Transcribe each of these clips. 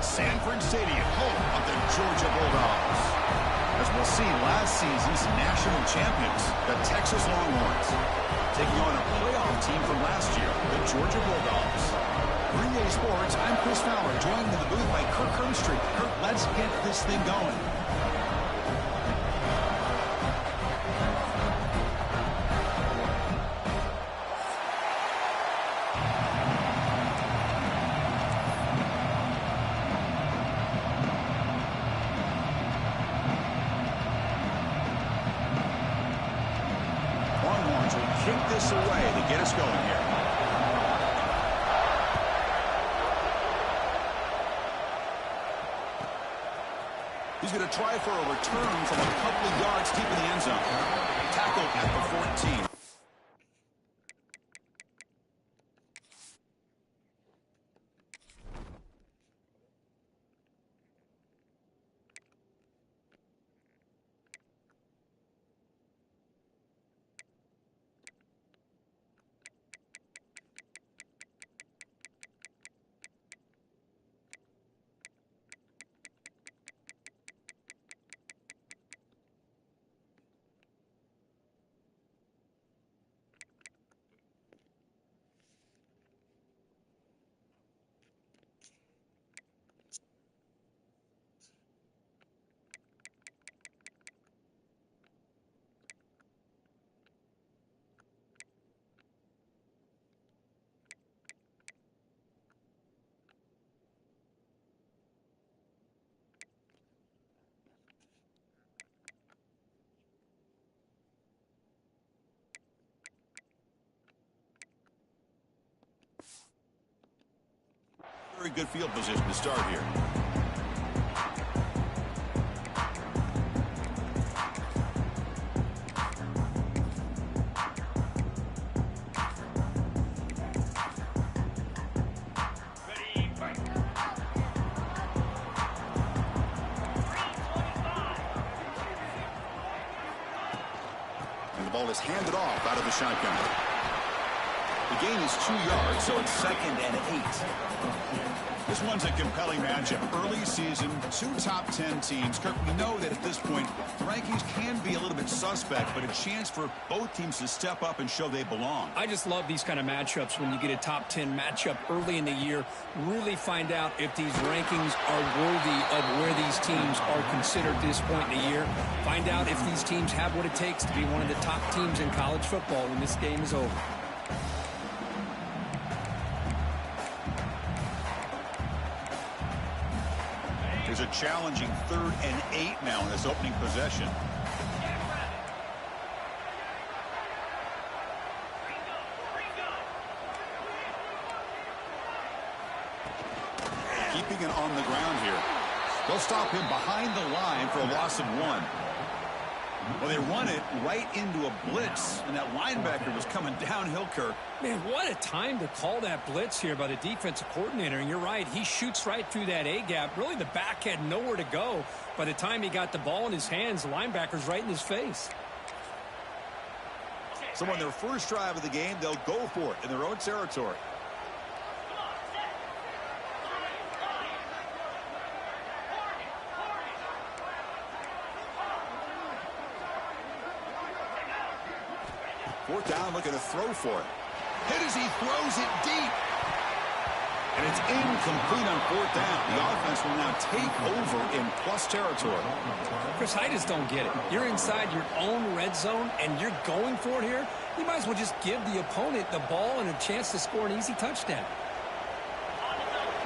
at Sanford Stadium, home of the Georgia Bulldogs. As we'll see, last season's national champions, the Texas Longhorns, taking on a playoff team from last year, the Georgia Bulldogs. Green Day Sports, I'm Chris Fowler, joined in the booth by Kirk Herbstreit. Kirk, let's get this thing going. Kick this away to get us going here. He's going to try for a return from a couple of yards deep in the end zone. Tackled at the 14. Very good field position to start here. And the ball is handed off out of the shotgun. The gain is 2 yards, so it's 2nd and 8. This one's a compelling matchup. Early season, 2 top 10 teams. Kirk, we know that at this point, the rankings can be a little bit suspect, but a chance for both teams to step up and show they belong. I just love these kind of matchups when you get a top 10 matchup early in the year. Really find out if these rankings are worthy of where these teams are considered at this point in the year. Find out if these teams have what it takes to be one of the top teams in college football when this game is over. There's a challenging 3rd and 8 now in this opening possession. Keeping it on the ground here. They'll stop him behind the line for a loss of 1. Well, they run it right into a blitz, and that linebacker was coming downhill, Kirk. Man, what a time to call that blitz here by the defensive coordinator. And you're right, he shoots right through that A-gap. Really, the back had nowhere to go. By the time he got the ball in his hands, the linebacker's right in his face. So on their first drive of the game, they'll go for it in their own territory. Fourth down, looking to throw for it. Hit as he throws it deep. And it's incomplete on 4th down. The offense will now take over in plus territory. Chris, I just don't get it. You're inside your own red zone, and you're going for it here. You might as well just give the opponent the ball and a chance to score an easy touchdown.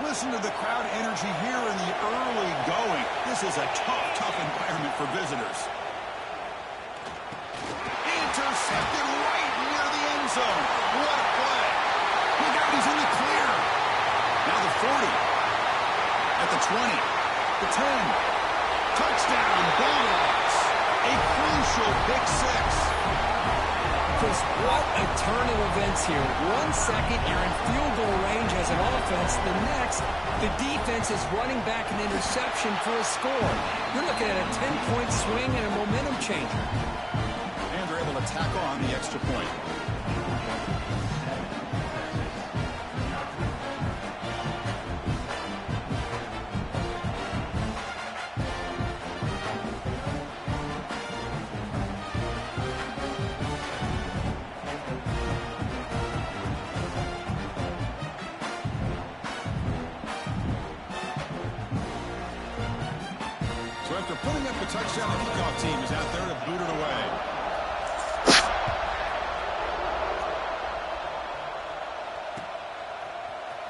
Listen to the crowd energy here in the early going. This is a tough environment for visitors. Intercepted right near the end zone. What a play. Look out, he's in the clear. Now the 40. At the 20. The 10. Touchdown, Bulldogs. A crucial pick 6. Chris, what a turn of events here. 1 second, you're in field goal range as an offense. The next, the defense is running back an interception for a score. You're looking at a 10-point swing and a momentum changer. And they're able to tackle on the extra point. So after putting up the touchdown, the kickoff team is out there to boot it away.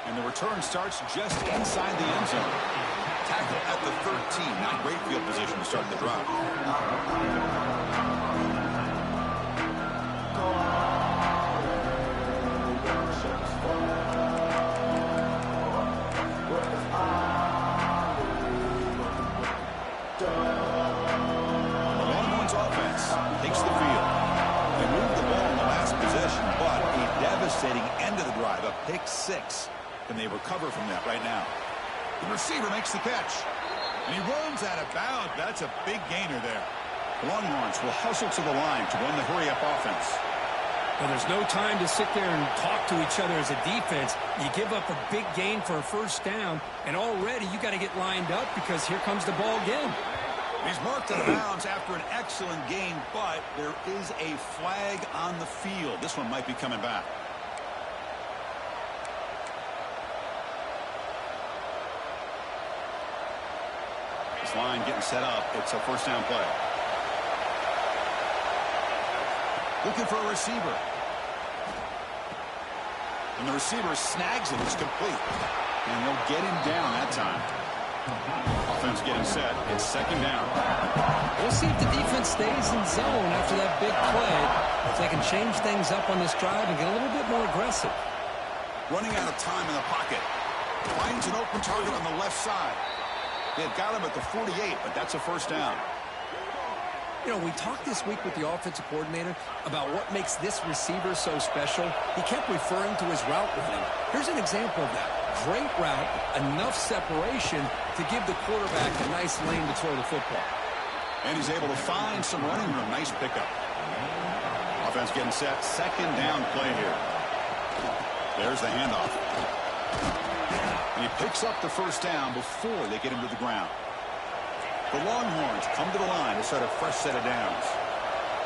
And the return starts just inside the end zone. Tackle at the 13. Not great field position to start the drive. Takes the field. They moved the ball in the last possession, but a devastating end of the drive, a pick six. And they recover from that right now. The receiver makes the catch. And he runs out of bounds. That's a big gainer there. The Longhorns will hustle to the line to run the hurry-up offense. Well, there's no time to sit there and talk to each other as a defense. You give up a big gain for a first down, and already you got to get lined up because here comes the ball again. He's marked out of bounds after an excellent gain, but there is a flag on the field. This one might be coming back. This line getting set up. It's a first down play. Looking for a receiver. And the receiver snags it. It's complete. And they'll get him down that time. Offense getting set. It's second down. We'll see if the defense stays in zone after that big play. If they can change things up on this drive and get a little bit more aggressive. Running out of time in the pocket. Finds an open target on the left side. They've got him at the 48, but that's a first down. You know, we talked this week with the offensive coordinator about what makes this receiver so special. He kept referring to his route running. Here's an example of that. Great route, enough separation to give the quarterback a nice lane to throw the football. And he's able to find some running room. Nice pickup. Offense getting set. Second down play here. There's the handoff. And he picks up the first down before they get him to the ground. The Longhorns come to the line to start a fresh set of downs.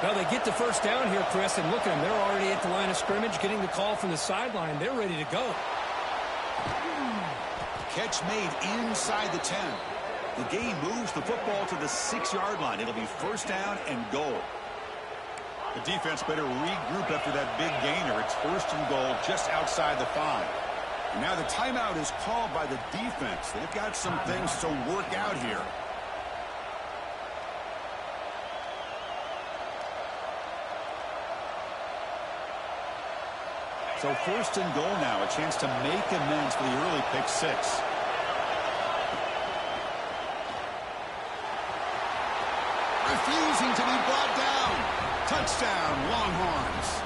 Well, they get the first down here, Chris, and look at them. They're already at the line of scrimmage, getting the call from the sideline. They're ready to go. Catch made inside the 10. The game moves the football to the 6-yard line. It'll be first down and goal. The defense better regroup after that big gainer. It's first and goal just outside the 5. And now the timeout is called by the defense. They've got some things to work out here. So first and goal now, a chance to make amends for the early pick six. Refusing to be brought down. Touchdown, Longhorns.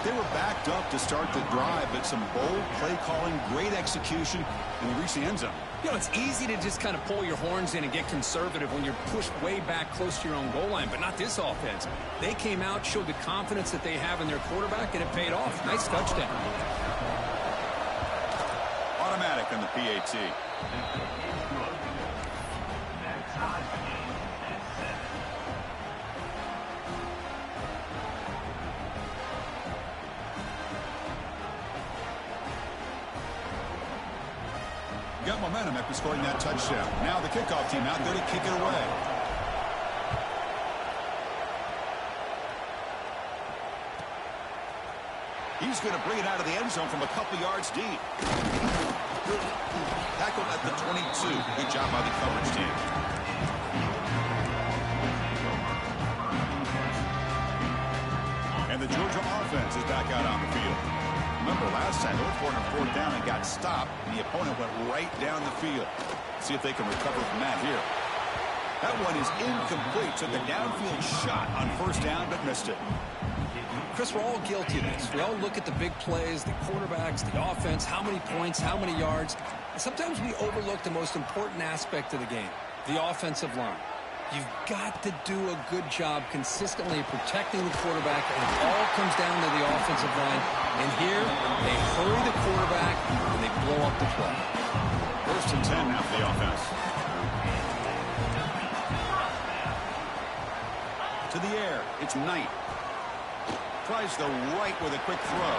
They were backed up to start the drive, but some bold play calling, great execution, and they reached the end zone. You know, it's easy to just kind of pull your horns in and get conservative when you're pushed way back close to your own goal line, but not this offense. They came out, showed the confidence that they have in their quarterback, and it paid off. Nice touchdown. Automatic on the PAT. Got momentum after scoring that touchdown. Now the kickoff team out there to kick it away. He's going to bring it out of the end zone from a couple yards deep. Tackled at the 22. Good job by the coverage team. And the Georgia offense is back out on the field. Remember last time they were for it on fourth down and got stopped, and the opponent went right down the field. See if they can recover from that here. That one is incomplete. Took a downfield shot on first down, but missed it. Chris, we're all guilty of this. We all look at the big plays, the quarterbacks, the offense, how many points, how many yards. And sometimes we overlook the most important aspect of the game, the offensive line. You've got to do a good job consistently protecting the quarterback, and it all comes down to the offensive line. And here, they hurry the quarterback, and they blow up the play. First and 10 now for the offense. To the air, it's Knight. Tries the right with a quick throw.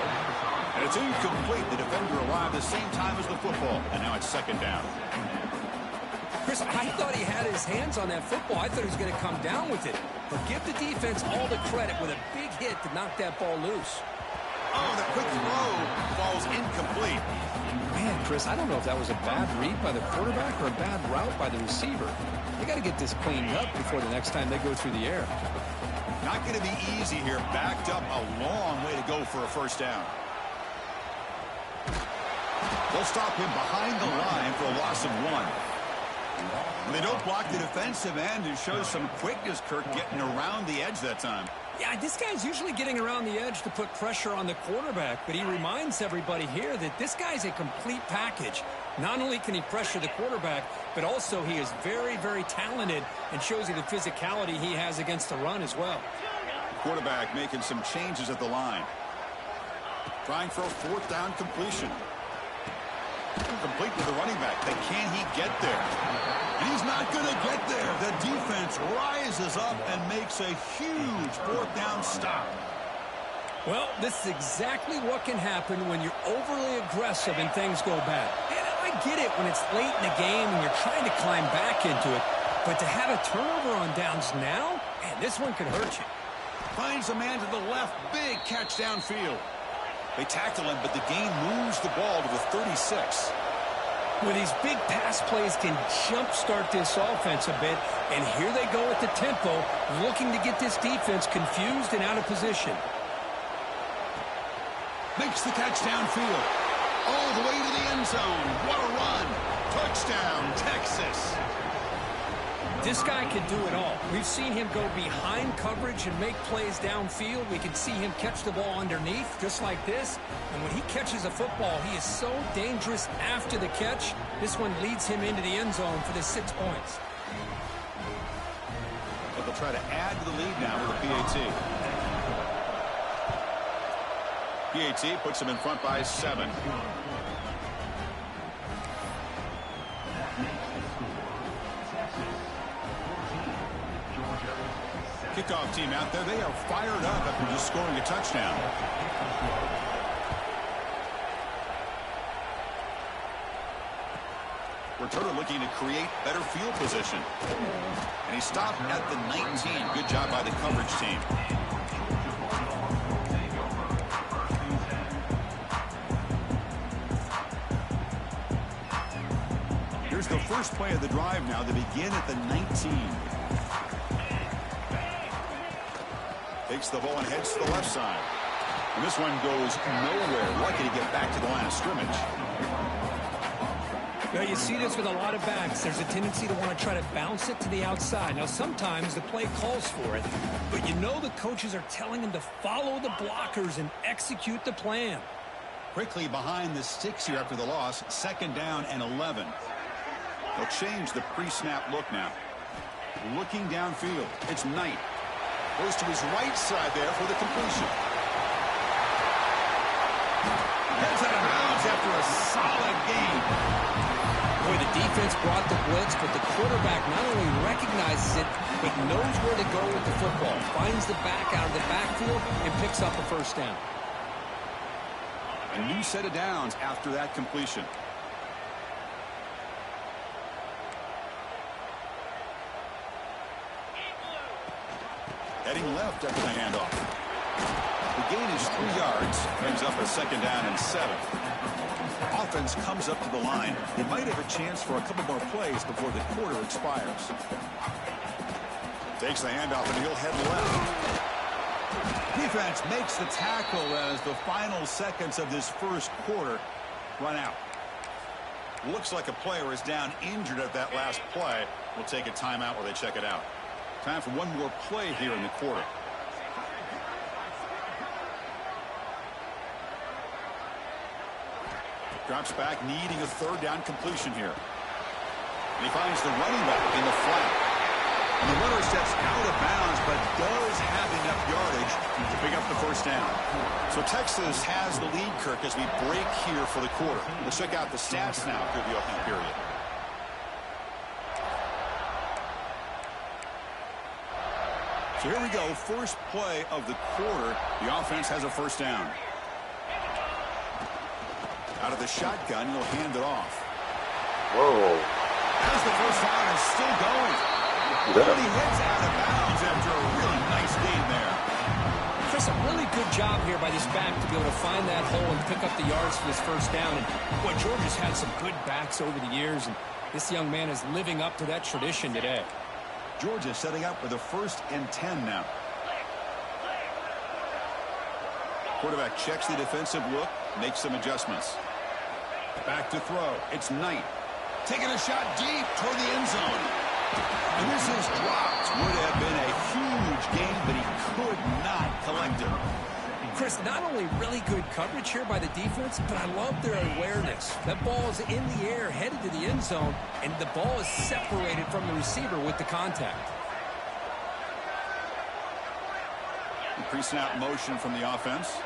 And it's incomplete. The defender arrived the same time as the football. And now it's second down. Chris, I thought he had his hands on that football. I thought he was going to come down with it. But give the defense all the credit with a big hit to knock that ball loose. Oh, the quick throw falls incomplete. Man, Chris, I don't know if that was a bad read by the quarterback or a bad route by the receiver. They got to get this cleaned up before the next time they go through the air. Not going to be easy here. Backed up a long way to go for a first down. They'll stop him behind the line for a loss of 1. They don't block the defensive end and show some quickness, Kirk, getting around the edge that time. Yeah, this guy's usually getting around the edge to put pressure on the quarterback, but he reminds everybody here that this guy's a complete package. Not only can he pressure the quarterback, but also he is very, very talented and shows you the physicality he has against the run as well. Quarterback making some changes at the line. Trying for a fourth down completion. Complete with the running back, but can he get there? And he's not going to get there. The defense rises up and makes a huge fourth down stop. Well, this is exactly what can happen when you're overly aggressive and things go bad. And I get it when it's late in the game and you're trying to climb back into it. But to have a turnover on downs now, man, this one could hurt you. Finds a man to the left. Big catch downfield. They tackle him, but the gain moves the ball to the 36. Well, these big pass plays can jumpstart this offense a bit, and here they go at the tempo, looking to get this defense confused and out of position. Makes the catch downfield. All the way to the end zone. What a run. Touchdown, Texas. This guy can do it all. We've seen him go behind coverage and make plays downfield. We can see him catch the ball underneath, just like this. And when he catches a football, he is so dangerous after the catch. This one leads him into the end zone for the 6 points. But they'll try to add to the lead now with a PAT. PAT puts him in front by 7. Kickoff team out there. They are fired up after just scoring a touchdown. Returner looking to create better field position. And he stopped at the 19. Good job by the coverage team. Here's the first play of the drive now. They begin at the 19. Takes the ball and heads to the left side. And this one goes nowhere. Lucky to get back to the line of scrimmage. Well, you see this with a lot of backs. There's a tendency to want to try to bounce it to the outside. Now, sometimes the play calls for it, but you know the coaches are telling them to follow the blockers and execute the plan. Quickly behind the sticks here after the loss. 2nd down and 11. They'll change the pre-snap look now. Looking downfield. It's Knight. Goes to his right side there for the completion. Heads out of bounds after a solid gain. Boy, the defense brought the blitz, but the quarterback not only recognizes it, but knows where to go with the football. Finds the back out of the backfield and picks up a first down. A new set of downs after that completion. Heading left after the handoff. The gain is 3 yards. Brings up a 2nd down and 7. Offense comes up to the line. They might have a chance for a couple more plays before the quarter expires. Takes the handoff and he'll head left. Defense makes the tackle as the final seconds of this first quarter run out. Looks like a player is down injured at that last play. We'll take a timeout while they check it out. Time for one more play here in the quarter. Drops back, needing a 3rd down completion here. And he finds the running back in the flat. And the runner steps out of bounds, but does have enough yardage to pick up the first down. So Texas has the lead, Kirk, as we break here for the quarter. Let's check out the stats now through the opening period. So here we go, first play of the quarter. The offense has a first down. Out of the shotgun, he'll hand it off. Whoa. Has as the first down is still going. But he hits out of bounds after a really nice gain there. Chris, a really good job here by this back to be able to find that hole and pick up the yards for this first down. And boy, Georgia's had some good backs over the years, and this young man is living up to that tradition today. Georgia setting up with a 1st and 10 now. Quarterback checks the defensive look, makes some adjustments. Back to throw. It's Knight. Taking a shot deep toward the end zone. And this is dropped. Would have been a huge gain, but he could not collect it. Chris, not only really good coverage here by the defense, but I love their awareness. That ball is in the air, headed to the end zone, and the ball is separated from the receiver with the contact. Pre-snap motion from the offense.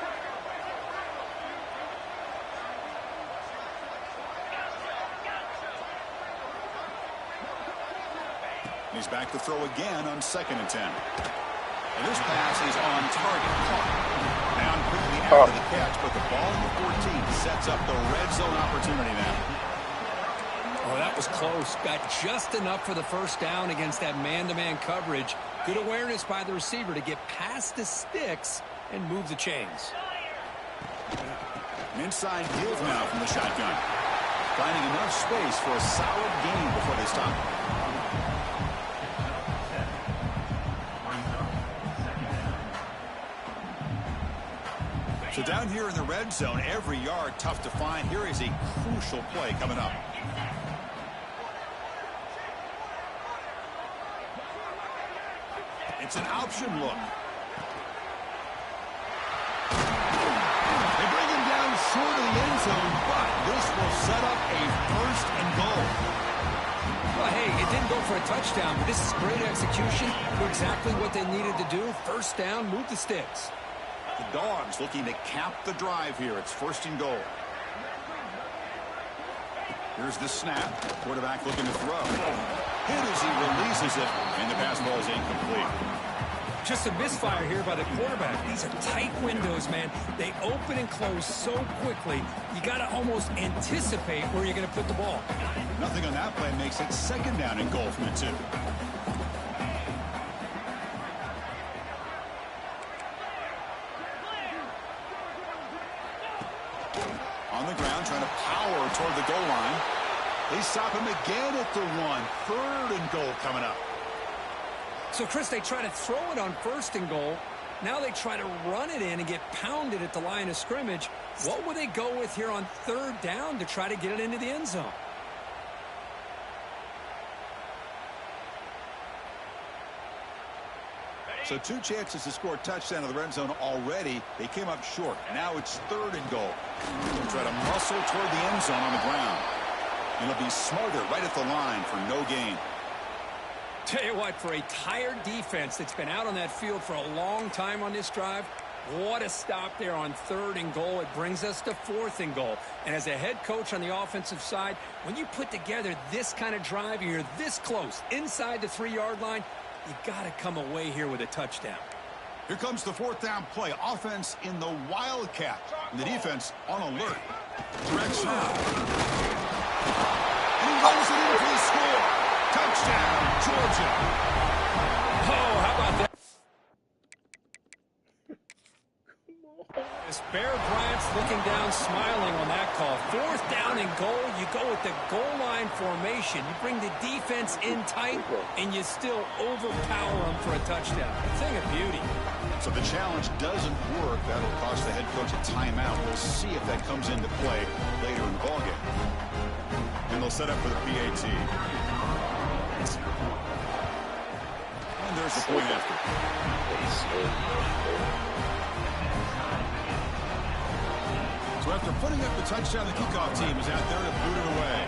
He's back to throw again on 2nd and 10. And this pass is on target. Caught. Down quickly after the catch, but the ball in the 14 sets up the red zone opportunity now. Oh, that was close. Got just enough for the first down against that man-to-man coverage. Good awareness by the receiver to get past the sticks and move the chains. An inside give now from the shotgun. Finding enough space for a solid gain before they stop. So down here in the red zone, every yard tough to find. Here is a crucial play coming up. It's an option look. They bring him down short of the end zone, but this will set up a 1st and goal. Well, hey, it didn't go for a touchdown, but this is great execution. Knew exactly what they needed to do. First down, move the sticks. The Dogs looking to cap the drive here. It's 1st and goal. Here's the snap. Quarterback looking to throw. Hit as he releases it, and the pass ball is incomplete. Just a misfire here by the quarterback. These are tight windows, man. They open and close so quickly. You got to almost anticipate where you're going to put the ball. Nothing on that play makes it 2nd down and goal from the 2. On the ground, trying to power toward the goal line. They stop him again at the 1. 3rd and goal coming up. So, Chris, they try to throw it on 1st and goal. Now they try to run it in and get pounded at the line of scrimmage. What would they go with here on 3rd down to try to get it into the end zone? So 2 chances to score a touchdown in the red zone already. They came up short. Now it's 3rd and goal. They'll try to muscle toward the end zone on the ground. And it'll be smothered right at the line for no gain. Tell you what, for a tired defense that's been out on that field for a long time on this drive, what a stop there on 3rd and goal. It brings us to 4th and goal. And as a head coach on the offensive side, when you put together this kind of drive, you're this close inside the 3-yard line, you got to come away here with a touchdown. Here comes the 4th down play. Offense in the Wildcat. And the defense on alert. Direct snap. And he runs it in for the score. Touchdown, Georgia. Oh, how about that? As Bear Bryant's looking down, smiling on that call. 4th down and goal. You go with the goal line formation. You bring the defense in tight, and you still overpower them for a touchdown. A thing of beauty. So the challenge doesn't work. That'll cost the head coach a timeout. We'll see if that comes into play later in the ballgame. And they'll set up for the PAT. And there's the point after. So after putting up the touchdown, the kickoff team is out there to boot it away.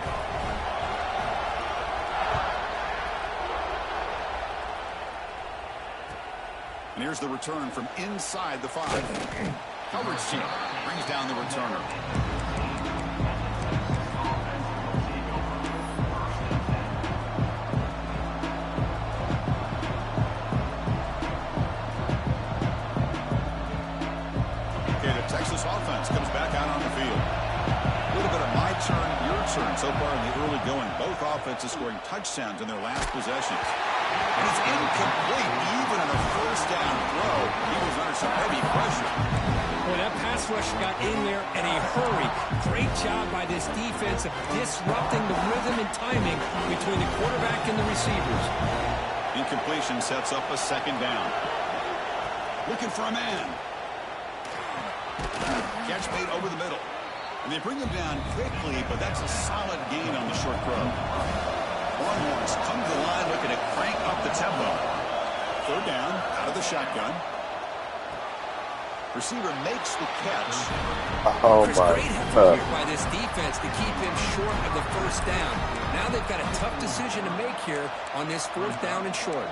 And here's the return from inside the 5. Hubbard's team brings down the returner. Texas offense comes back out on the field. A little bit of my turn, your turn so far in the early going. Both offenses scoring touchdowns in their last possessions. And it's incomplete even on a first down throw. He was under some heavy pressure. Boy, that pass rush got in there in a hurry. Great job by this defense of disrupting the rhythm and timing between the quarterback and the receivers. Incompletion sets up a second down. Looking for a man. Catch made over the middle. And they bring him down quickly, but that's a solid gain on the short throw. Longhorns come to the line looking to crank up the tempo. Third down, out of the shotgun. Receiver makes the catch. Oh Chris, my great effort God. here by this defense to keep him short of the first down. Now they've got a tough decision to make here on this fourth down and short.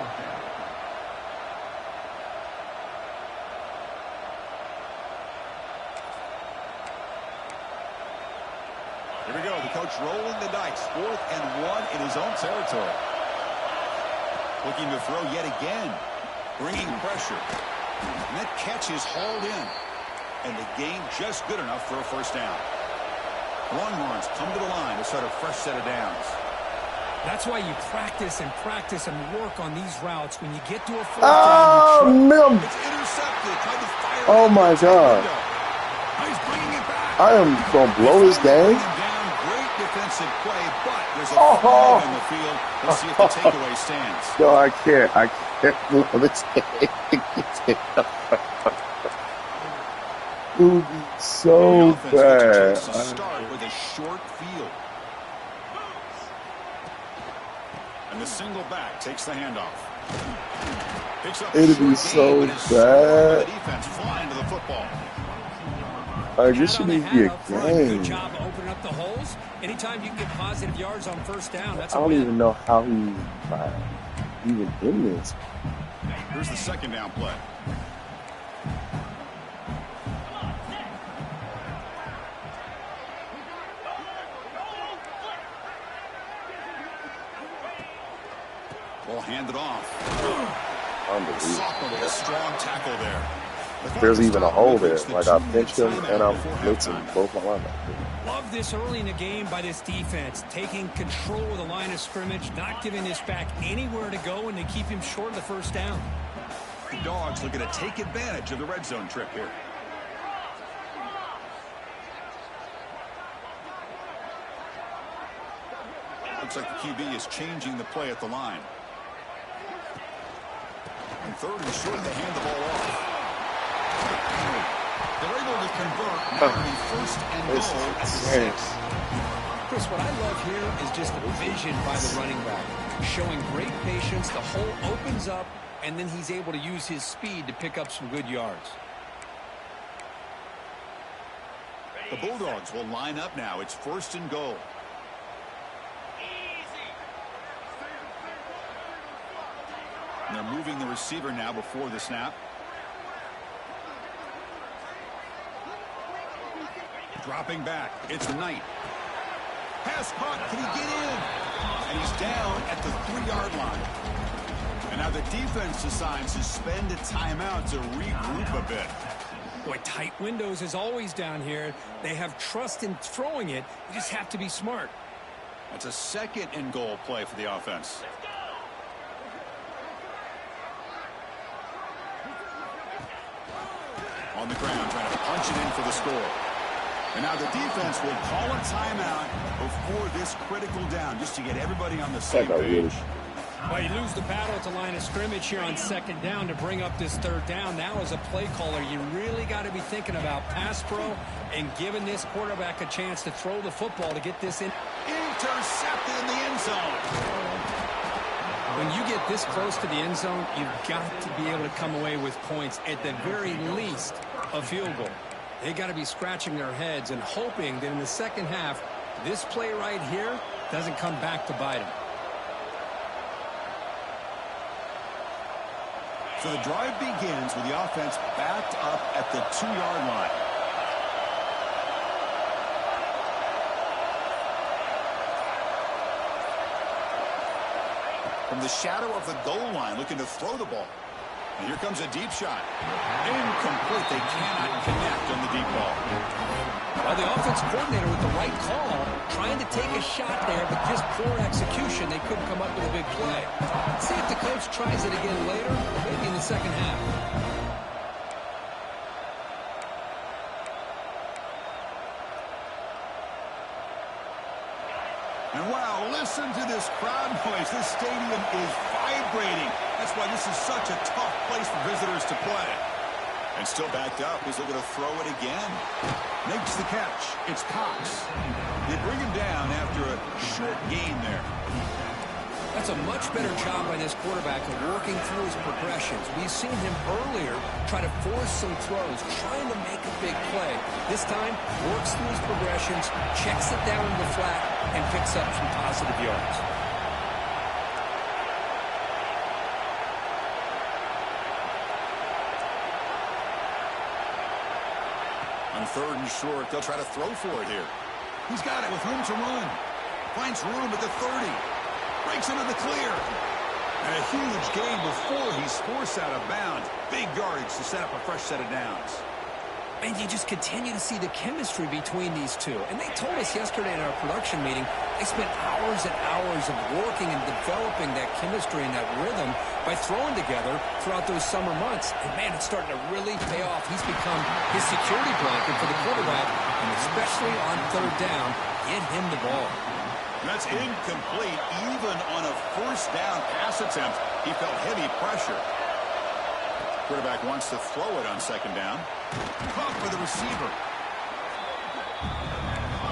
Here we go. The coach rolling the dice. 4th and 1 in his own territory. Looking to throw yet again. Bringing pressure. And that catch is hauled in. And the gain just good enough for a first down. Longhorns come to the line to start a fresh set of downs. That's why you practice and work on these routes. When you get to a fourth Oh, down, Mim. It's intercepted. Tried to fire Oh it my out the God. window. He's bringing it back. I am going to blow his game. Down, great defensive play, but there's a Oh. flag on the field. Let's see if the takeaway stands. No, I can't. I can't blow this game. It would be so The offense gets a bad. chance to start with a short field. And the single back takes the handoff. Picks up a It'd be short so gain, but is slowed by the bad. defense flying to the football. This should be a up front. Good game. job of opening up the holes. Anytime you can get positive yards on first down, that's I a don't win. even know how he's even in this. Here's the second down play. Ball handed off. Unbelievable. Sophomore with a strong tackle there. There's even a hole there. The Like I 2-minute pinched him timeout and I'm before blitzing halftime. both my linebackers. Love this early in the game by this defense, taking control of the line of scrimmage, not giving this back anywhere to go, and they keep him short of the first down. The Dogs looking to take advantage of the red zone trip here. Looks like the QB is changing the play at the line. And third and short, they hand the ball off. They're able to convert. Now it'll be first and This goal is at the insane. 6. Chris, what I love here is just the vision by the running back, showing great patience. The hole opens up, and then he's able to use his speed to pick up some good yards. The Bulldogs will line up now. It's first and goal. And they're moving the receiver now before the snap. Dropping back. It's Knight. Pass caught. Can he get in? And he's down at the 3-yard line. And now the defense decides to spend a timeout to regroup a bit. Boy, tight windows is always down here. They have trust in throwing it. You just have to be smart. That's a second and goal play for the offense. On the ground, trying to punch it in for the score. And now the defense will call a timeout before this critical down, just to get everybody on the same page. Well, you lose the battle at the line of scrimmage here on second down to bring up this third down. Now, as a play caller, you really got to be thinking about pass pro and giving this quarterback a chance to throw the football to get this in. Intercepted in the end zone. When you get this close to the end zone, you've got to be able to come away with points, at the very least, a field goal. They got to be scratching their heads and hoping that in the second half, this play right here doesn't come back to bite them. So the drive begins with the offense backed up at the 2-yard line. From the shadow of the goal line, looking to throw the ball. And here comes a deep shot. Incomplete. They cannot connect on the deep ball. Well, the offense coordinator with the right call, trying to take a shot there, but just poor execution. They couldn't come up with a big play. Let's see if the coach tries it again later, maybe in the second half. And wow, listen to this crowd noise. This stadium is vibrating. That's why this is such a tough place for visitors to play. And still backed up. He's looking to throw it again. Makes the catch. It's Cox. They bring him down after a short gain there. That's a much better job by this quarterback of working through his progressions. We've seen him earlier try to force some throws, trying to make a big play. This time, works through his progressions, checks it down in the flat, and picks up some positive yards. On third and short, they'll try to throw for it here. He's got it with room to run. Finds room at the 30. Breaks into the clear. And a huge gain before he's forced out of bounds. Big yardage to set up a fresh set of downs. And you just continue to see the chemistry between these two. And they told us yesterday in our production meeting, they spent hours and hours of working and developing that chemistry and that rhythm by throwing together throughout those summer months. And, man, it's starting to really pay off. He's become his security blanket for the quarterback, and especially on third down, get him the ball. That's incomplete. Even on a first down pass attempt, he felt heavy pressure. Quarterback wants to throw it on second down. Caught for the receiver.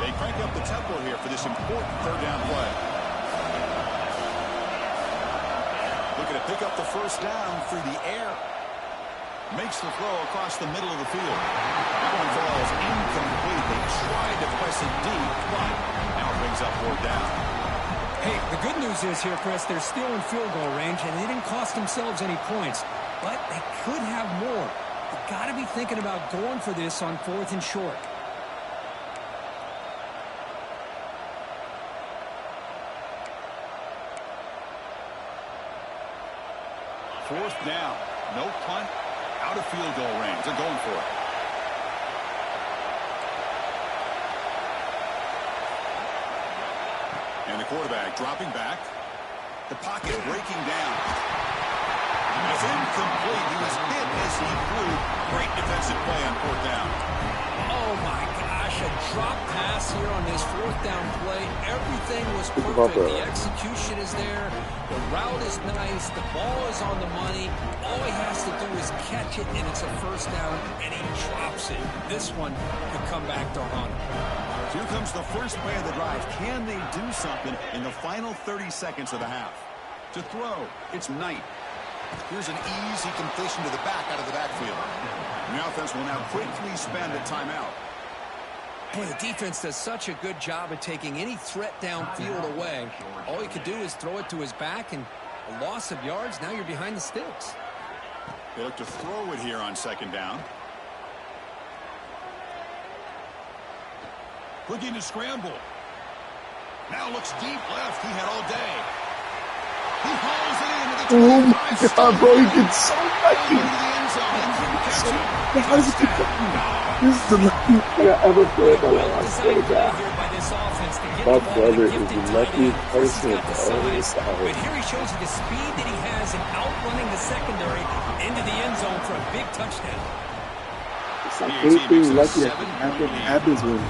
They crank up the tempo here for this important third down play. Looking to pick up the first down through the air. Makes the throw across the middle of the field. That one falls incomplete. They tried to press it deep, but now it brings up fourth down. Hey, the good news is here, Chris, they're still in field goal range, and they didn't cost themselves any points. But they could have more. They've got to be thinking about going for this on fourth and short. Fourth down. No punt. Out of field goal range. They're going for it. And the quarterback dropping back. The pocket breaking down. It's incomplete. He was hit as he threw. Great defensive play on fourth down. Oh, my gosh. A drop pass here on this fourth down play. Everything was perfect. The execution is there. The route is nice. The ball is on the money. All he has to do is catch it, and it's a first down, and he drops it. This one could come back to haunt him. Here comes the first play of the drive. Can they do something in the final 30 seconds of the half? To throw, it's Knight. Here's an easy completion to the back out of the backfield. The offense will now quickly spend a timeout. Boy, the defense does such a good job of taking any threat downfield away. All he could do is throw it to his back, and a loss of yards, now you're behind the sticks. They look to throw it here on second down. Looking to scramble. Now looks deep left. He had all day. He hauls it into the 25. Oh my God, bro, he gets so lucky. How does he get that? This is the luckiest thing I ever played in my life. I swear to God. My brother is the luckiest person of all this time. But here he shows you the speed that he has in outrunning the secondary into the end zone for a big touchdown. It's like anything lucky that happens when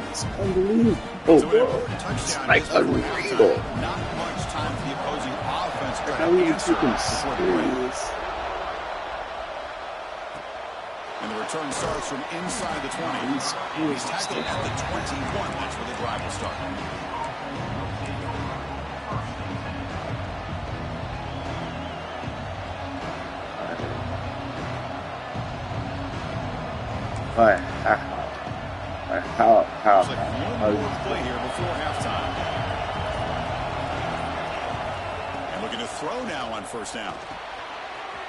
it's unbelievable. Oh, bro. It's like unreal. Not much time for the opposing offense to How are you freaking serious? And the return starts from inside the 20. He's tackled at the 21. That's where the drive will start. How? Looks like one more play here before halftime. And looking to throw now on first down.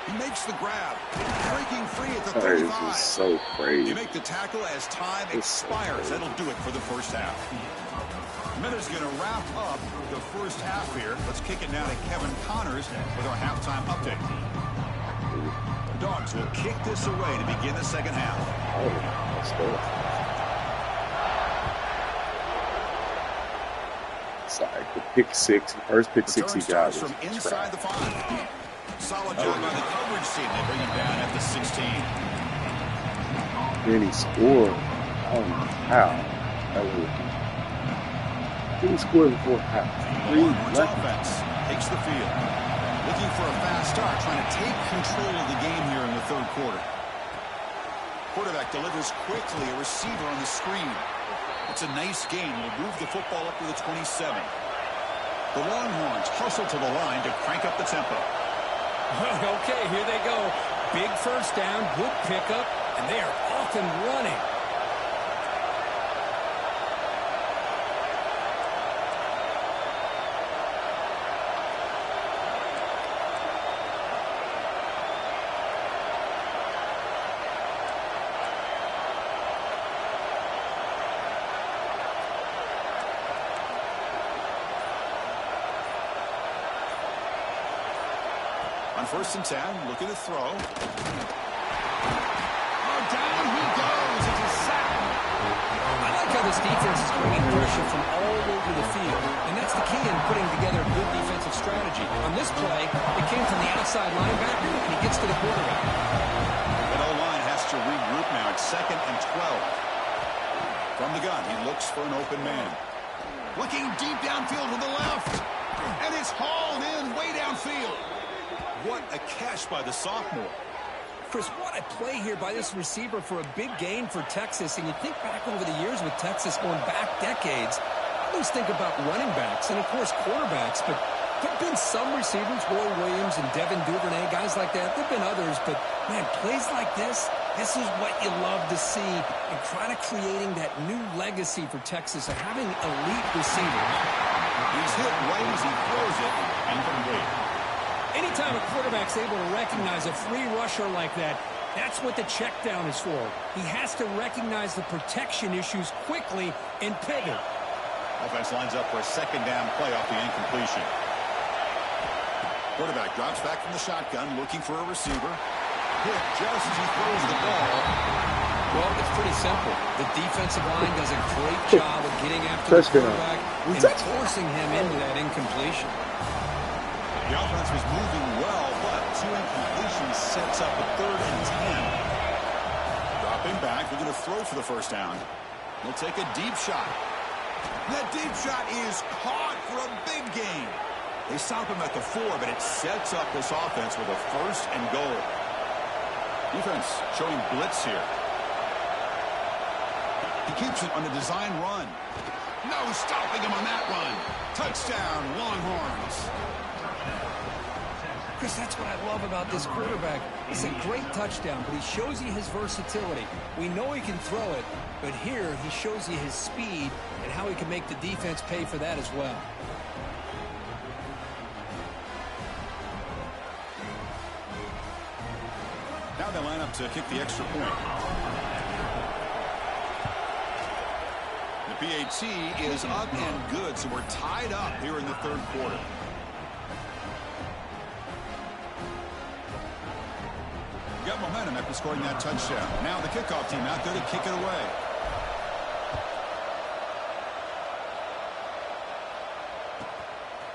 He makes the grab, breaking free at the 35. This is so crazy. You make the tackle as time expires. That'll do it for the first half. Miller's going to wrap up the first half here. Let's kick it now to Kevin Connors with our halftime update. The Dogs will kick this away to begin the second half. Oh, let's go. sorry, the pick six, first pick six he got was from inside the 5. Solid job by the coverage team. They bring him down at the 16. Then he scored. I don't know how. That was. Then he scored before half. The Longhorns offense takes the field, looking for a fast start, trying to take control of the game here in the third quarter. Quarterback delivers quickly, a receiver on the screen. It's a nice gain. Will move the football up to the 27. The Longhorns hustle to the line to crank up the tempo. Okay, here they go. Big first down, good pickup, and they are off and running. On 1st and 10, looking to throw. Oh, down he goes. It's a sack. I like how this defense is bringing pressure from all over the field, and that's the key in putting together a good defensive strategy. On this play, it came from the outside linebacker, and he gets to the quarterback. That O-line has to regroup now. It's 2nd and 12. From the gun, he looks for an open man. Looking deep downfield to the left. And it's hauled in way downfield. What a catch by the sophomore. Chris, what a play here by this receiver for a big gain for Texas. And you think back over the years with Texas going back decades, I always think about running backs and, of course, quarterbacks. But there have been some receivers, Roy Williams and Devin Duvernay, guys like that. There have been others. But, man, plays like this is what you love to see. And kind of creating that new legacy for Texas of having elite receivers. He's hit right as he throws it and complete. Anytime a quarterback's able to recognize a free rusher like that, that's what the check down is for. He has to recognize the protection issues quickly and pivot. Offense lines up for a 2nd down play off the incompletion. Quarterback drops back from the shotgun, looking for a receiver. Hit just as he throws the ball. Well, it's pretty simple. The defensive line does a great job of getting after the quarterback and forcing him into that incompletion. The offense was moving well, but 2 incompletions sets up a 3rd and 10. Dropping back, we're going to throw for the 1st down. He'll take a deep shot. That deep shot is caught for a big gain. They stop him at the 4, but it sets up this offense with a 1st and goal. Defense showing blitz here. He keeps it on a design run. No stopping him on that run. Touchdown, Longhorns. Chris, that's what I love about this quarterback. It's a great touchdown, but he shows you his versatility. We know he can throw it, but here he shows you his speed and how he can make the defense pay for that as well. Now they line up to kick the extra point. The PAT is up and good, so we're tied up here in the 3rd quarter. Got momentum after scoring that touchdown. Now the kickoff team out there to kick it away.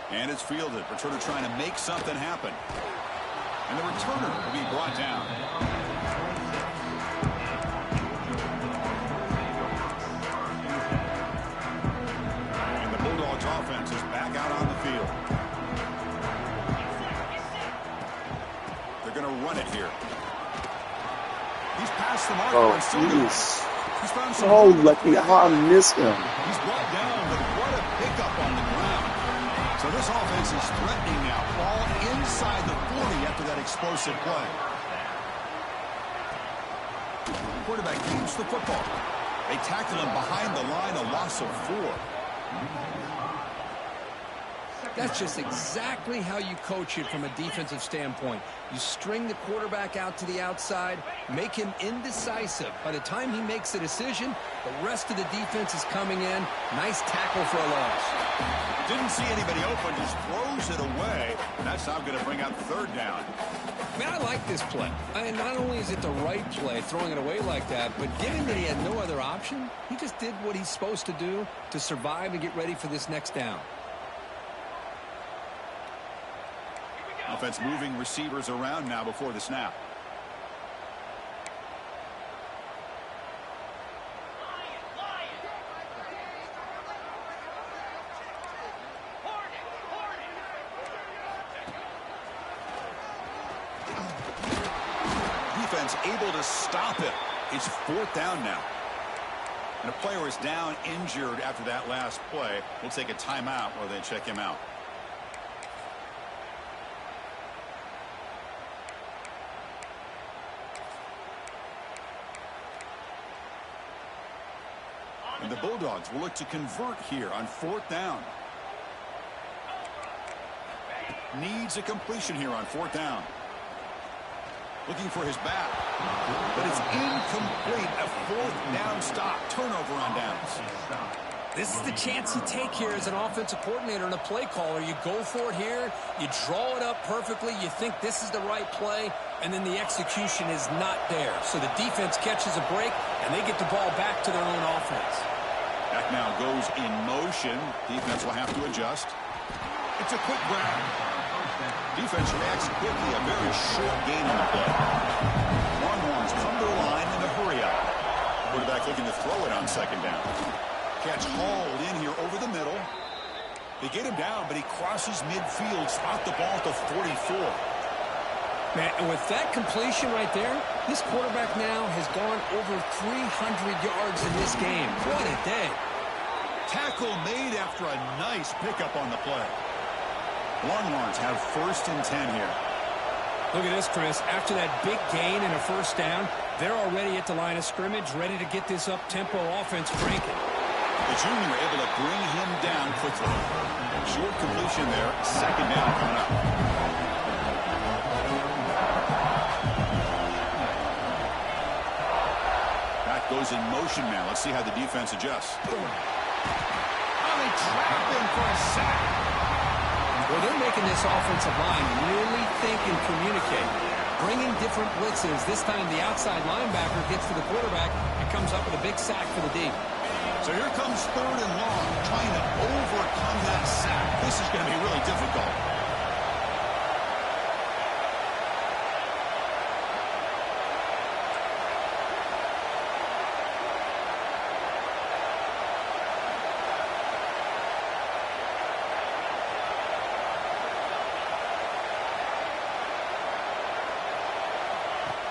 And it's fielded. Returner trying to make something happen. And the returner will be brought down. And the Bulldogs offense is back out on the field. They're going to run it here. He's past the mark. Oh, he's so lucky. How I missed him. He's brought down, but what a pickup on the ground. So this offense is threatening now. Ball inside the 40 after that explosive play. The quarterback keeps the football. They tackle him behind the line, a loss of 4. That's just exactly how you coach it from a defensive standpoint. You string the quarterback out to the outside, make him indecisive. By the time he makes a decision, the rest of the defense is coming in. Nice tackle for a loss. Didn't see anybody open, just throws it away. And that's now going to bring out 3rd down. Man, I like this play. Not only is it the right play, throwing it away like that, but given that he had no other option, he just did what he's supposed to do to survive and get ready for this next down. Offense moving receivers around now before the snap. Defense able to stop it. It's 4th down now. And a player is down injured after that last play. We'll take a timeout while they check him out. And the Bulldogs will look to convert here on 4th down. Needs a completion here on 4th down. Looking for his back. But it's incomplete. A 4th down stop. Turnover on downs. This is the chance you take here as an offensive coordinator and a play caller. You go for it here. You draw it up perfectly. You think this is the right play. And then the execution is not there. So the defense catches a break, and they get the ball back to their own offense. Back now goes in motion. Defense will have to adjust. It's a quick grab. Defense reacts quickly. A very short gain on the play. Longhorns come to the line in a hurry up. Quarterback looking to throw it on 2nd down. Catch hauled in here over the middle. They get him down, but he crosses midfield. Spot the ball at the 44. Man, and with that completion right there, this quarterback now has gone over 300 yards in this game. What a day. Tackle made after a nice pickup on the play. Longhorns have 1st and 10 here. Look at this, Chris. After that big gain and a 1st down, they're already at the line of scrimmage, ready to get this up-tempo offense cranking. The junior able to bring him down quickly. Short completion there. 2nd down coming up. Back goes in motion now. Let's see how the defense adjusts. Oh, they trap him for a sack. Well, they're making this offensive line really think and communicate. Bringing different blitzes. This time the outside linebacker gets to the quarterback and comes up with a big sack for the D. So here comes 3rd and long, trying to overcome that sack. This is going to be really difficult.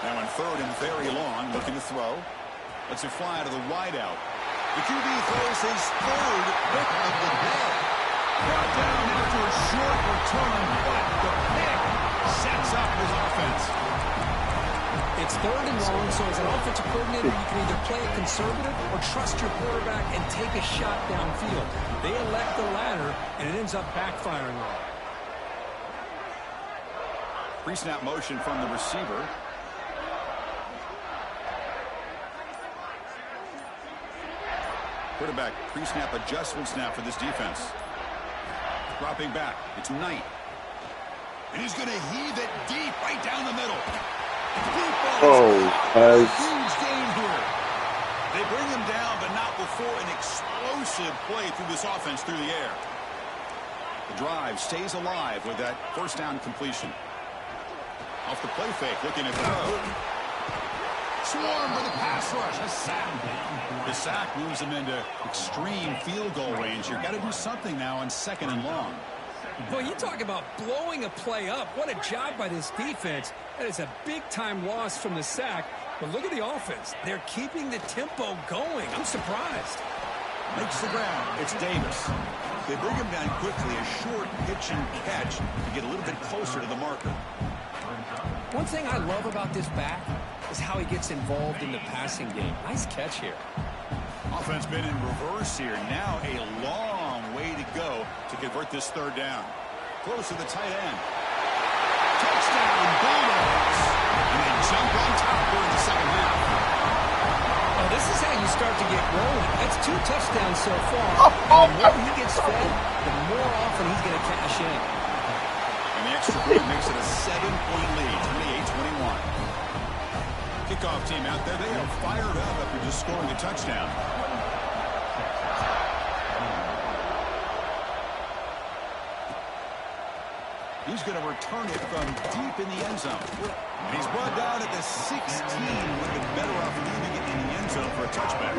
Now on 3rd and very long, looking to throw. Lets it fly to the wideout. The QB throws his 3rd pick of the day. Brought down after a short return, but the pick sets up his offense. It's 3rd and long, so as an offensive coordinator, you can either play it conservative or trust your quarterback and take a shot downfield. They elect the latter, and it ends up backfiring on them. Pre-snap motion from the receiver. Quarterback pre-snap adjustment snap for this defense. Dropping back. It's Knight. And he's going to heave it deep right down the middle. Huge gain here. They bring him down, but not before an explosive play through this offense through the air. The drive stays alive with that 1st down completion. Off the play fake, looking at throw. Swarm for the pass rush. A sack. The sack moves him into extreme field goal range here. Got to do something now on 2nd and long. Well, you talk about blowing a play up. What a job by this defense. That is a big-time loss from the sack. But look at the offense. They're keeping the tempo going. I'm surprised. Makes the grab. It's Davis. They bring him down quickly. A short pitch and catch to get a little bit closer to the marker. One thing I love about this back is how he gets involved in the passing game. Nice catch here. Offense been in reverse here. Now a long way to go to convert this 3rd down. Close to the tight end. Touchdown, Bulldogs. And they jump on top during the 2nd half. Oh, this is how you start to get rolling. That's 2 touchdowns so far. And the more he gets fed, the more often he's going to cash in. And the extra point makes it a 7-point lead, 28-21. Kickoff team out there, they are fired up after just scoring a touchdown. He's going to return it from deep in the end zone. And he's brought down at the 16. Would have been better off leaving it in the end zone for a touchback.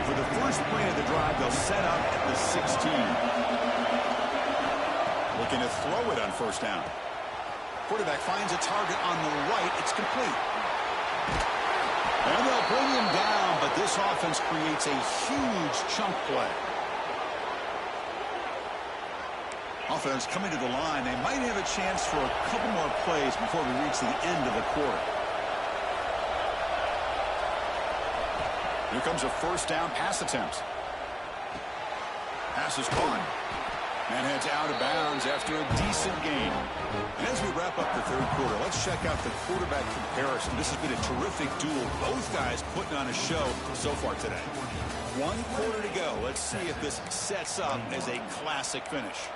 For the first play of the drive, they'll set up at the 16. Looking to throw it on first down. Quarterback finds a target on the right. It's complete. And they'll bring him down, but this offense creates a huge chunk play. Offense coming to the line. They might have a chance for a couple more plays before we reach the end of the quarter. Here comes a first down pass attempt. Pass is caught. And heads out of bounds after a decent gain. And as we wrap up the third quarter, let's check out the quarterback comparison. This has been a terrific duel. Both guys putting on a show so far today. 1 quarter to go. Let's see if this sets up as a classic finish.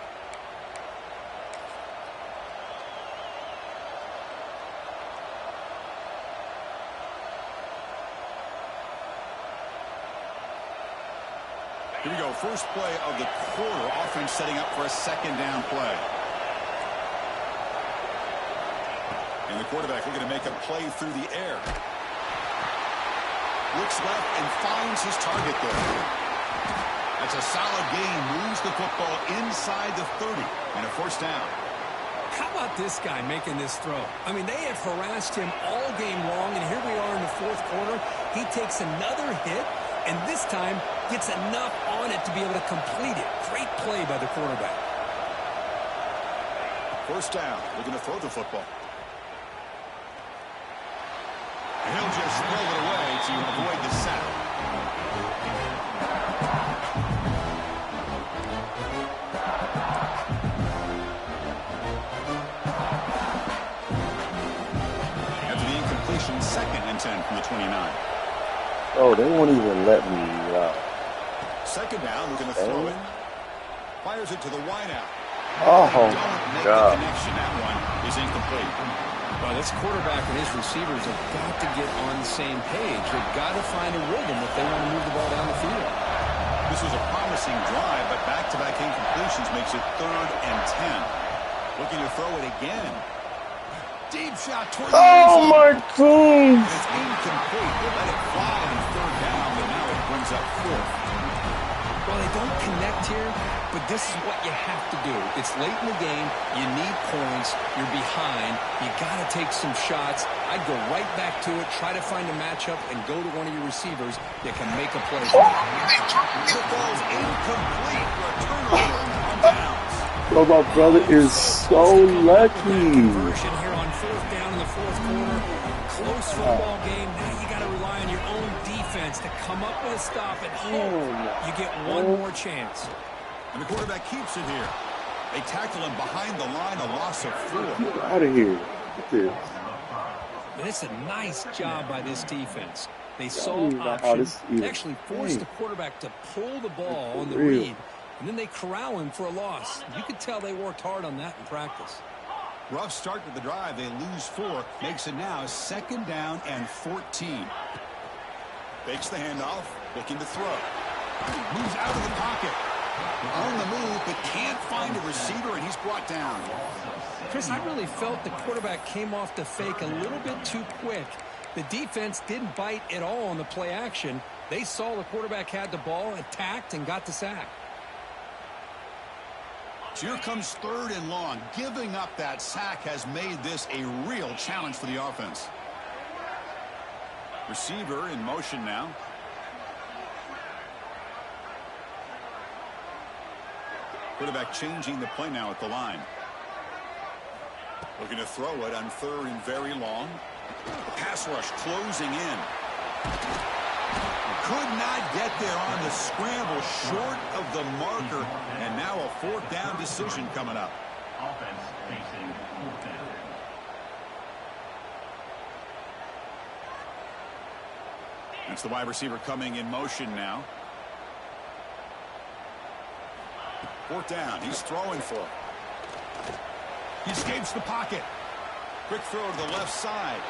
Here we go. First play of the quarter. Offense setting up for a second down play. And the quarterback looking to make a play through the air. Looks left and finds his target there. That's a solid gain. Moves the football inside the 30. And a first down. How about this guy making this throw? I mean, they have harassed him all game long, and here we are in the fourth quarter. He takes another hit, and this time gets enough on it to be able to complete it. Great play by the quarterback. First down. Looking to throw the football. And he'll just throw it away to avoid the sack. After the incompletion, 2nd and 10 from the 29. Oh, they won't even let me out. Second down, we're going to throw it. Fires it to the wideout. Oh, Don't make God. the connection. That one is incomplete. Well, this quarterback and his receivers have got to get on the same page. They've got to find a rhythm if they want to move the ball down the field. This was a promising drive, but back-to-back incompletions makes it 3rd and 10. Looking to throw it again. Deep shot toward the end Oh, zone. my God. It's incomplete. They let it fly on 3rd down, but now it brings up 4th. Well, they don't connect here, but this is what you have to do. It's late in the game. You need points. You're behind. You got to take some shots. I'd go right back to it, try to find a matchup, and go to one of your receivers that can make a play. Football's incomplete for a turnover on downs. Oh, my brother is so lucky. Conversion here on 4th down in the 4th quarter. Close football game. Now you got to rely on your own defense to come up with a stop and hope you get one more chance. And the quarterback keeps it here. They tackle him behind the line, a loss of 4. Get out of here. Look at this. And it's a nice job by this defense. They saw how options. this They actually forced the quarterback to pull the ball on the real. read, and then they corral him for a loss. You could tell they worked hard on that in practice. Rough start to the drive. They lose 4. Makes it now 2nd down and 14. Fakes the handoff. Looking to throw. Moves out of the pocket. On the move, but can't find a receiver, and he's brought down. Chris, I really felt the quarterback came off the fake a little bit too quick. The defense didn't bite at all on the play action. They saw the quarterback had the ball, attacked, and got the sack. So here comes 3rd and long. Giving up that sack has made this a real challenge for the offense. Receiver in motion now. Quarterback changing the play now at the line. Looking to throw it on 3rd and very long. The pass rush closing in. Could not get there on the scramble, short of the marker, and now a 4th down decision coming up. Offense facing 4th down. That's the wide receiver coming in motion now. 4th down. He's throwing for it. He escapes the pocket. Quick throw to the left side.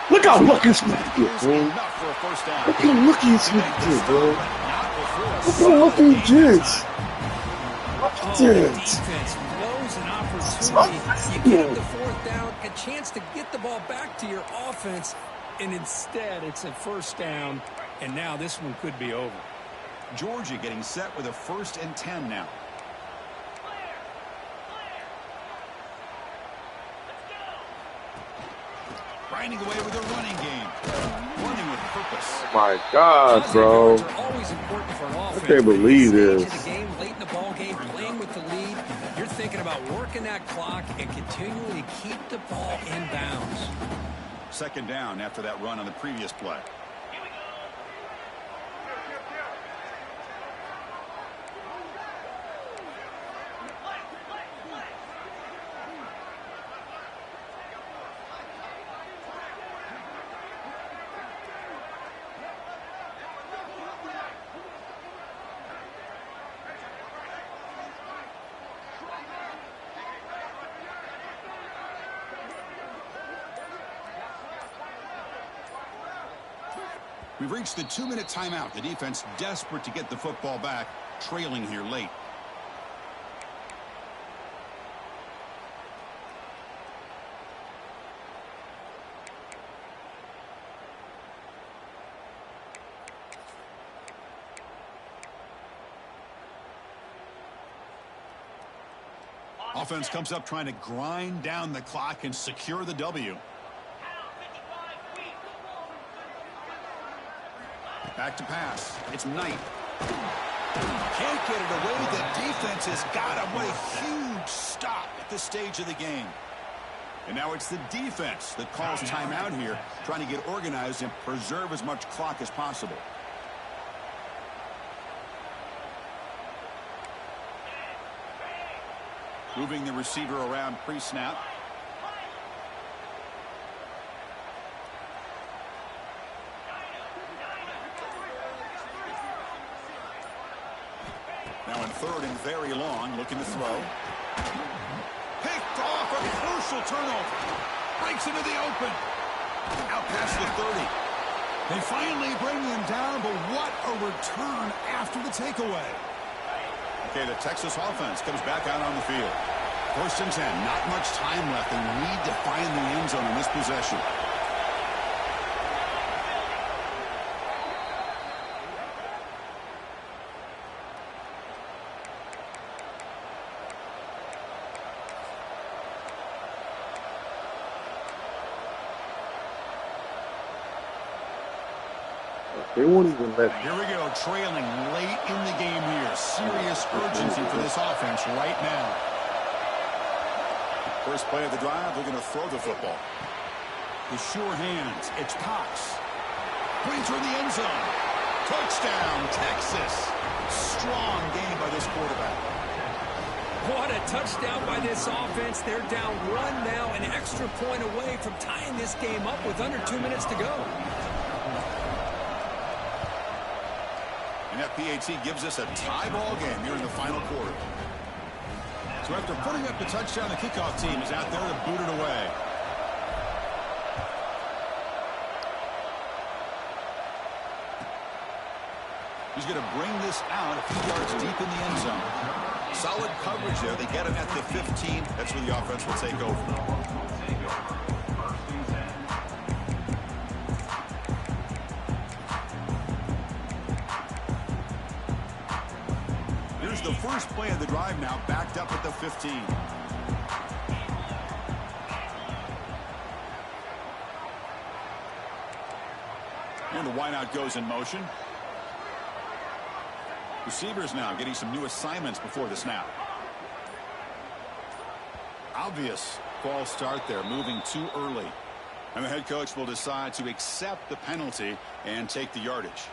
Look how lucky Smith get, bro. Enough for a first down. Look how lucky Smith get, bro. Not before a Look how lucky he gets. Defense blows an opportunity. You get up the fourth down, a chance to get the ball back to your offense, and instead it's a first down, and now this one could be over. Georgia getting set with a 1st and 10 now. Grinding away with a running game. Running with purpose. Oh my God, bro. Always important for an offense. I can't believe this. The game, late in the ball game, playing with the lead, you're thinking about working that clock and continually keep the ball in bounds. 2nd down after that run on the previous play. We've reached the 2-minute timeout. The defense desperate to get the football back, trailing here late. Offense comes up trying to grind down the clock and secure the W. Back to pass. It's Knight. Can't get it away. The defense has got him. What a huge stop at this stage of the game. And now it's the defense that calls timeout here, trying to get organized and preserve as much clock as possible. Moving the receiver around pre-snap. Now in 3rd and very long, looking to throw. Picked off, a crucial turnover. Breaks into the open. Out past the 30. They finally bring him down, but what a return after the takeaway. Okay, the Texas offense comes back out on the field. 1st and 10, not much time left. They need to find the end zone in this possession. They won't even let. Here we go, trailing late in the game here. Serious urgency for this offense right now. First play of the drive, they're going to throw the football. The sure hands, it's Cox. Putting through the end zone. Touchdown, Texas. Strong game by this quarterback. What a touchdown by this offense. They're down 1 now, an extra point away from tying this game up with under 2 minutes to go. And that PAT gives us a tie ball game here in the final quarter. So after putting up the touchdown, the kickoff team is out there to boot it away. He's going to bring this out a few yards deep in the end zone. Solid coverage there. They get him at the 15. That's where the offense will take over. The first play of the drive now backed up at the 15. And the wideout goes in motion. Receivers now getting some new assignments before the snap. Obvious false start there, moving too early. And the head coach will decide to accept the penalty and take the yardage.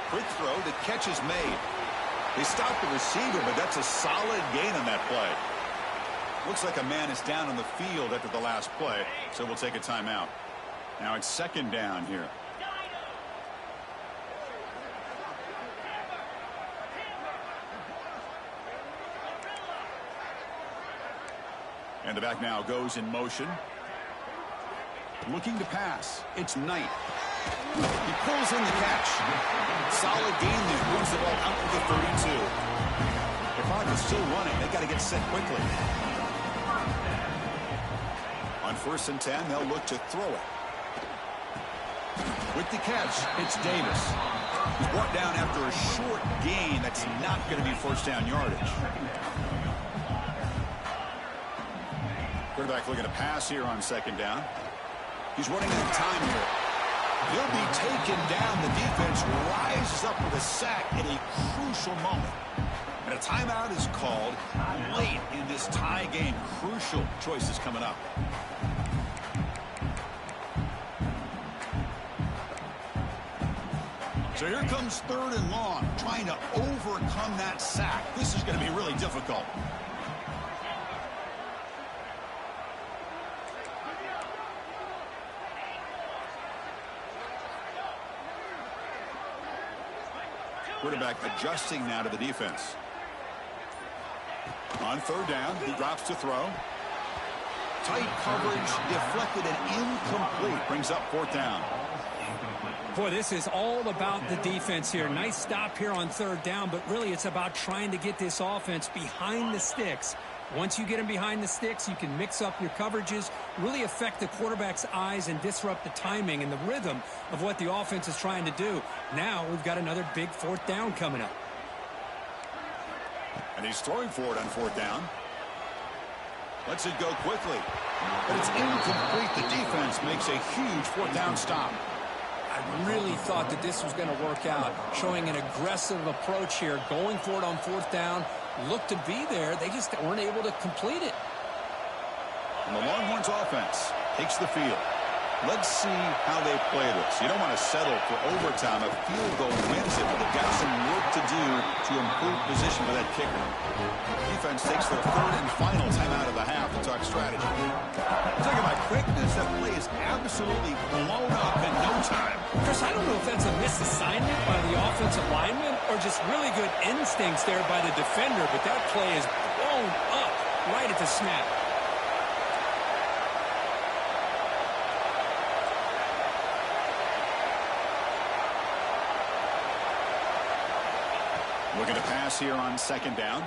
Quick throw, the catch is made. They stopped the receiver, but that's a solid gain on that play. Looks like a man is down on the field after the last play, so we'll take a timeout. Now it's 2nd down here. And the back now goes in motion. Looking to pass. It's Knight. He pulls in the catch. Solid gain there. Moves the ball out to the 32. The clock is still running. They got to get set quickly. On 1st and 10, they'll look to throw it. With the catch, it's Davis. He's brought down after a short gain. That's not going to be first down yardage. Quarterback looking to pass here on 2nd down. He's running out of time here. He'll be taken down. The defense rises up with a sack at a crucial moment. And a timeout is called late in this tie game. Crucial choices coming up. So here comes 3rd and long, trying to overcome that sack. This is going to be really difficult. Quarterback adjusting now to the defense. On 3rd down, he drops to throw. Tight coverage, deflected and incomplete. Brings up 4th down. Boy, this is all about the defense here. Nice stop here on 3rd down, but really it's about trying to get this offense behind the sticks. Once you get them behind the sticks, you can mix up your coverages, really affect the quarterback's eyes and disrupt the timing and the rhythm of what the offense is trying to do. Now we've got another big 4th down coming up. And he's throwing for it on 4th down. Lets it go quickly. But it's incomplete. The defense makes a huge 4th down stop. I really thought that this was going to work out, showing an aggressive approach here, going for it on 4th down. Looked to be there. They just weren't able to complete it. And the Longhorns offense takes the field. Let's see how they play this. You don't want to settle for overtime. A field goal wins it, but they've got some work to do to improve position for that kicker. Defense takes their 3rd and final timeout of the half to talk strategy. Talking about quickness, that play is absolutely blown up in no time. Chris, I don't know if that's a misassignment by the offensive lineman or just really good instincts there by the defender, but that play is blown up right at the snap. Looking to pass here on 2nd down.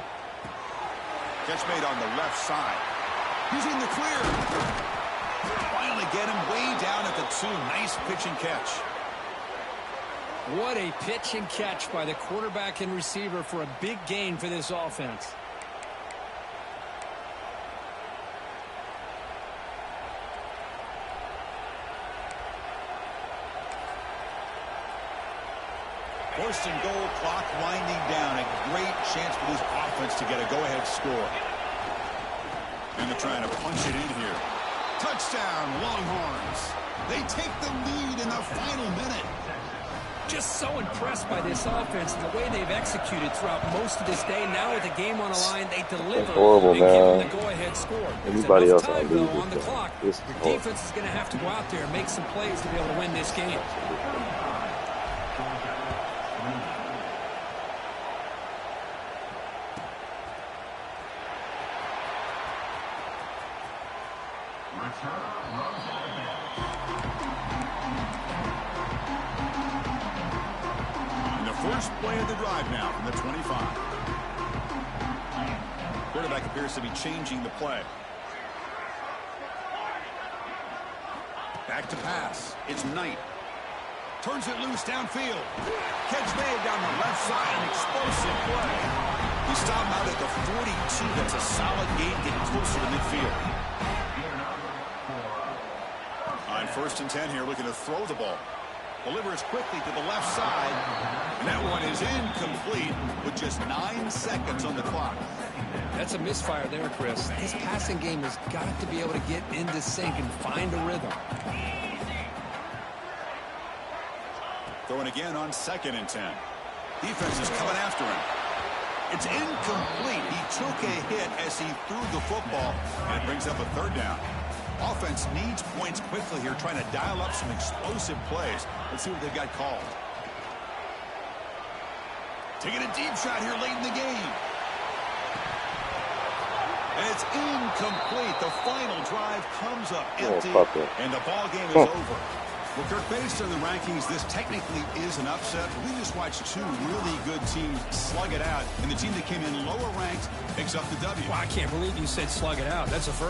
Catch made on the left side. He's in the clear. Finally get him way down at the 2. Nice pitch and catch. What a pitch and catch by the quarterback and receiver for a big gain for this offense. First and goal, clock winding down. A great chance for this offense to get a go-ahead score. And they're trying to punch it in here. Touchdown, Longhorns. They take the lead in the final minute. Just so impressed by this offense and the way they've executed throughout most of this day. Now with the game on the line, they deliver. That's horrible, and give them man. the go-ahead score. Anybody There's else enough on time, though, this on the game. clock. This is Your horrible. defense is going to have to go out there and make some plays to be able to win this game. And the first play of the drive now from the 25. Quarterback appears to be changing the play. Back to pass. It's Knight. Turns it loose downfield. Catch made down the left side. An explosive play. He stopped out at the 42. That's a solid gain, getting closer to midfield. On 1st and 10 here, looking to throw the ball. Delivers quickly to the left side. And that one is incomplete with just 9 seconds on the clock. That's a misfire there, Chris. His passing game has got to be able to get into sync and find a rhythm. Throwing again on 2nd and 10. Defense is coming after him. It's incomplete. He took a hit as he threw the football, and it brings up a 3rd down. Offense needs points quickly here, trying to dial up some explosive plays. Let's see what they've got called. Taking a deep shot here late in the game. And it's incomplete. The final drive comes up empty, and the ball game is over. Well, Kirk, based on the rankings, this technically is an upset. We just watched two really good teams slug it out, and the team that came in lower ranked picks up the W. Well, I can't believe you said slug it out. That's the first.